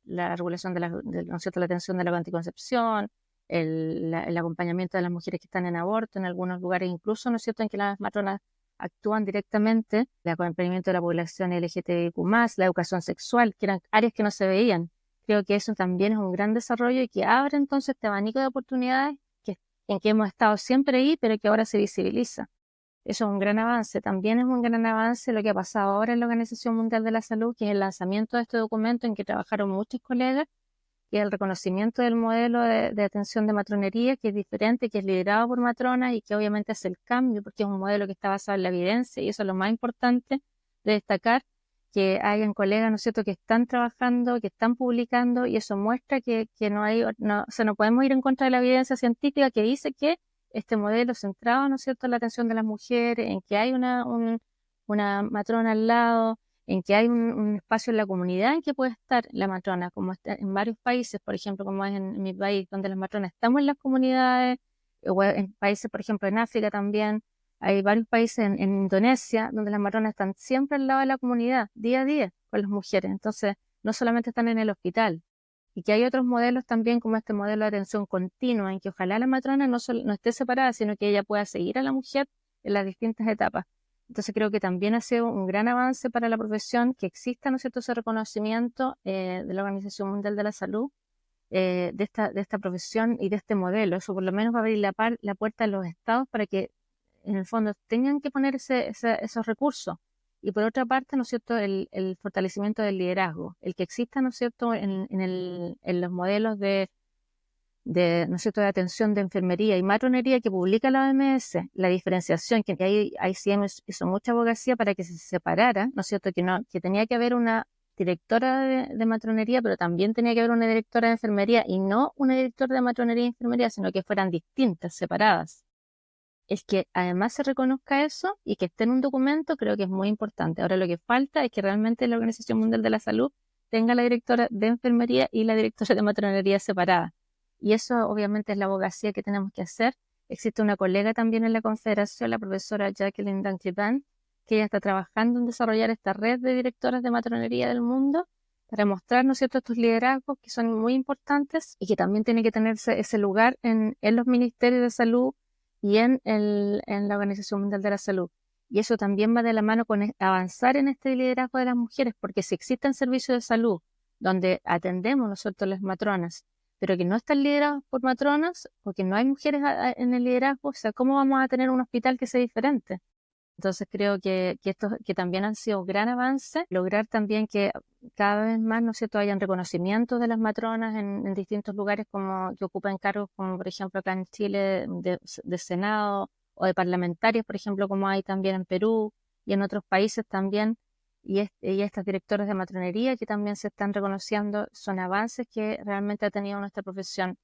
la regulación ¿no es cierto?, la atención de la anticoncepción, el acompañamiento de las mujeres que están en aborto, en algunos lugares incluso, ¿no es cierto?, en que las matronas actúan directamente, el acompañamiento de la población LGTBIQ+, la educación sexual, que eran áreas que no se veían. Creo que eso también es un gran desarrollo y que abre entonces este abanico de oportunidades en que hemos estado siempre ahí, pero que ahora se visibiliza. Eso es un gran avance. También es un gran avance lo que ha pasado ahora en la Organización Mundial de la Salud, que es el lanzamiento de este documento en que trabajaron muchos colegas, y el reconocimiento del modelo de atención de matronería, que es diferente, que es liderado por matronas y que obviamente hace el cambio, porque es un modelo que está basado en la evidencia y eso es lo más importante de destacar, que hayan colegas, ¿no es cierto?, que están trabajando, que están publicando, y eso muestra que o sea, no podemos ir en contra de la evidencia científica que dice que este modelo centrado, ¿no es cierto?, en la atención de las mujeres, en que hay una matrona al lado, en que hay un espacio en la comunidad en que puede estar la matrona, como está en varios países, por ejemplo, como es en mi país, donde las matronas estamos en las comunidades, o en países, por ejemplo, en África también. Hay varios países en Indonesia donde las matronas están siempre al lado de la comunidad, día a día, con las mujeres. Entonces, no solamente están en el hospital. Y que hay otros modelos también, como este modelo de atención continua, en que ojalá la matrona no esté separada, sino que ella pueda seguir a la mujer en las distintas etapas. Entonces, creo que también ha sido un gran avance para la profesión que exista, ¿no es cierto?, ese reconocimiento de la Organización Mundial de la Salud, de esta profesión y de este modelo. Eso por lo menos va a abrir la puerta a los estados para que en el fondo tengan que poner esos recursos. Y por otra parte, ¿no es cierto?, el fortalecimiento del liderazgo, el que exista, ¿no es cierto?, en los modelos ¿no es cierto?, de atención de enfermería y matronería que publica la OMS, la diferenciación, que ahí sí hizo mucha abogacía para que se separara, ¿no es cierto?, que tenía que haber una directora de matronería, pero también tenía que haber una directora de enfermería, y no una directora de matronería y enfermería, sino que fueran distintas, separadas. Es que además se reconozca eso y que esté en un documento, creo que es muy importante. Ahora lo que falta es que realmente la Organización Mundial de la Salud tenga la directora de enfermería y la directora de matronería separada. Y eso obviamente es la abogacía que tenemos que hacer. Existe una colega también en la Confederación, la profesora Jacqueline Dankliban, que ella está trabajando en desarrollar esta red de directoras de matronería del mundo para mostrar, ¿no es cierto?, estos liderazgos que son muy importantes y que también tiene que tenerse ese lugar en los ministerios de salud y en la Organización Mundial de la Salud. Y eso también va de la mano con avanzar en este liderazgo de las mujeres, porque si existen servicios de salud donde atendemos nosotros las matronas, pero que no están liderados por matronas, o que no hay mujeres en el liderazgo, o sea, ¿cómo vamos a tener un hospital que sea diferente? Entonces creo que también han sido un gran avance, lograr también que cada vez más, ¿no es cierto?, hayan reconocimientos de las matronas en distintos lugares como que ocupan cargos, como por ejemplo acá en Chile de Senado, o de parlamentarios, por ejemplo, como hay también en Perú y en otros países también. Y estas directoras de matronería que también se están reconociendo, son avances que realmente ha tenido nuestra profesión.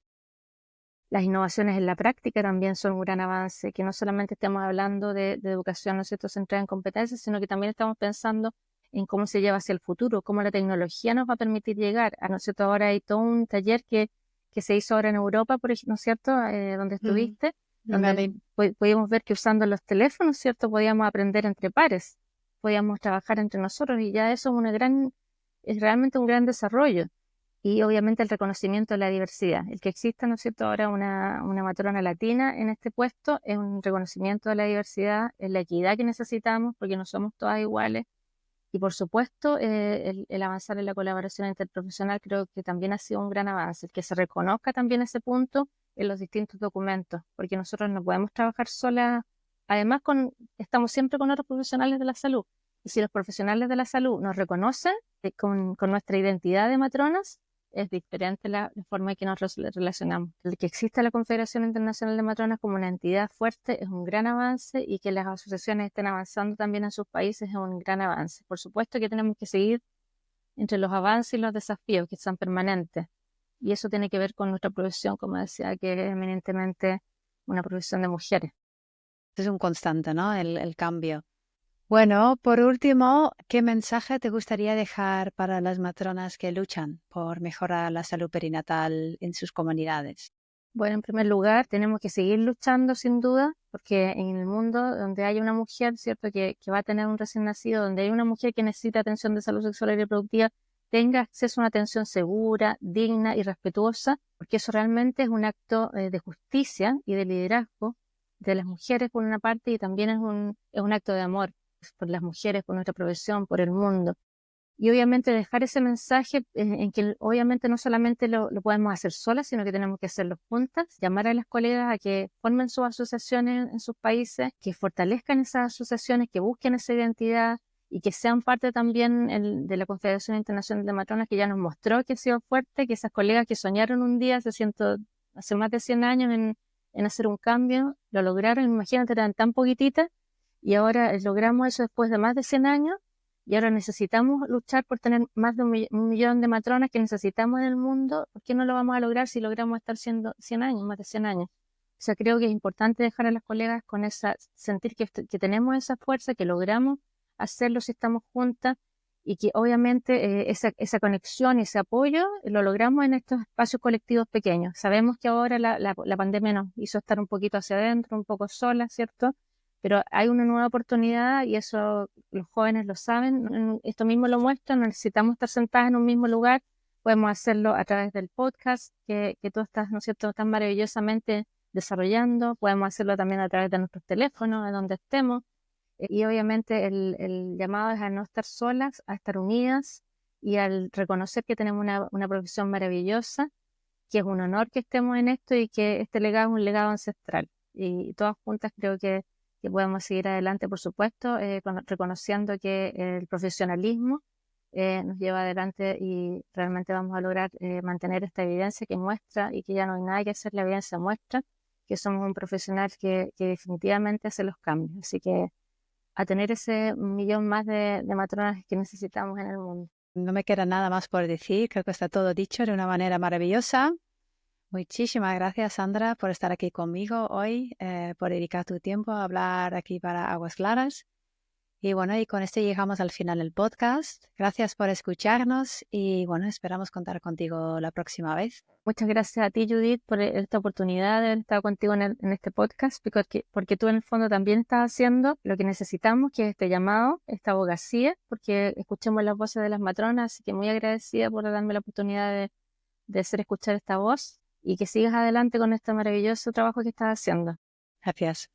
Las innovaciones en la práctica también son un gran avance, que no solamente estamos hablando de educación, ¿no es cierto?, centrada en competencias, sino que también estamos pensando en cómo se lleva hacia el futuro, cómo la tecnología nos va a permitir llegar. ¿No es cierto? Ahora hay todo un taller que se hizo ahora en Europa, ¿no es cierto?, donde estuviste, donde pudimos ver que usando los teléfonos, ¿cierto?, podíamos aprender entre pares, podíamos trabajar entre nosotros, y ya eso es realmente un gran desarrollo. Y obviamente el reconocimiento de la diversidad. El que exista, ¿no es cierto?, ahora una matrona latina en este puesto es un reconocimiento de la diversidad, es la equidad que necesitamos, porque no somos todas iguales. Y por supuesto, el avanzar en la colaboración interprofesional creo que también ha sido un gran avance, el que se reconozca también ese punto en los distintos documentos, porque nosotros no podemos trabajar solas. Además, estamos siempre con otros profesionales de la salud. Y si los profesionales de la salud nos reconocen con nuestra identidad de matronas, es diferente la forma en que nos relacionamos. El que exista la Confederación Internacional de Matronas como una entidad fuerte es un gran avance, y que las asociaciones estén avanzando también en sus países es un gran avance. Por supuesto que tenemos que seguir entre los avances y los desafíos que son permanentes, y eso tiene que ver con nuestra profesión, como decía, que es eminentemente una profesión de mujeres. Es un constante, ¿no?, el cambio. Bueno, por último, ¿qué mensaje te gustaría dejar para las matronas que luchan por mejorar la salud perinatal en sus comunidades? Bueno, en primer lugar, tenemos que seguir luchando sin duda, porque en el mundo donde hay una mujer, ¿cierto?, que va a tener un recién nacido, donde hay una mujer que necesita atención de salud sexual y reproductiva, tenga acceso a una atención segura, digna y respetuosa, porque eso realmente es un acto de justicia y de liderazgo de las mujeres por una parte, y también es un acto de amor por las mujeres, por nuestra profesión, por el mundo. Y obviamente dejar ese mensaje en que obviamente no solamente lo podemos hacer solas, sino que tenemos que hacerlo juntas, llamar a las colegas a que formen sus asociaciones en sus países, que fortalezcan esas asociaciones, que busquen esa identidad, y que sean parte también de la Confederación Internacional de Matronas, que ya nos mostró que ha sido fuerte, que esas colegas que soñaron un día hace más de 100 años en hacer un cambio, lo lograron. Imagínate, eran tan poquititas, y ahora logramos eso después de más de 100 años, y ahora necesitamos luchar por tener más de un millón de matronas que necesitamos en el mundo. ¿Por qué no lo vamos a lograr si logramos estar siendo 100 años, más de 100 años? O sea, creo que es importante dejar a las colegas con sentir que tenemos esa fuerza, que logramos hacerlo si estamos juntas y que obviamente esa conexión y ese apoyo lo logramos en estos espacios colectivos pequeños. Sabemos que ahora la pandemia nos hizo estar un poquito hacia adentro, un poco solas, ¿cierto? Pero hay una nueva oportunidad y eso los jóvenes lo saben. Esto mismo lo muestra, no necesitamos estar sentadas en un mismo lugar, podemos hacerlo a través del podcast que tú estás, ¿no es cierto?, tan maravillosamente desarrollando, podemos hacerlo también a través de nuestros teléfonos, de donde estemos. Y obviamente el llamado es a no estar solas, a estar unidas y al reconocer que tenemos una profesión maravillosa, que es un honor que estemos en esto y que este legado es un legado ancestral. Y todas juntas creo que podemos seguir adelante, por supuesto, reconociendo que el profesionalismo nos lleva adelante y realmente vamos a lograr mantener esta evidencia que muestra y que ya no hay nada que hacer, la evidencia muestra que somos un profesional que definitivamente hace los cambios. Así que a tener ese millón más de matronas que necesitamos en el mundo. No me queda nada más por decir, creo que está todo dicho de una manera maravillosa. Muchísimas gracias, Sandra, por estar aquí conmigo hoy, por dedicar tu tiempo a hablar aquí para Aguas Claras. Y bueno, y con esto llegamos al final del podcast. Gracias por escucharnos y bueno, esperamos contar contigo la próxima vez. Muchas gracias a ti, Judith, por esta oportunidad de haber estado contigo en este podcast, porque tú en el fondo también estás haciendo lo que necesitamos, que es este llamado, esta abogacía, porque escuchemos las voces de las matronas, así que muy agradecida por darme la oportunidad de hacer escuchar esta voz y que sigas adelante con este maravilloso trabajo que estás haciendo. Gracias.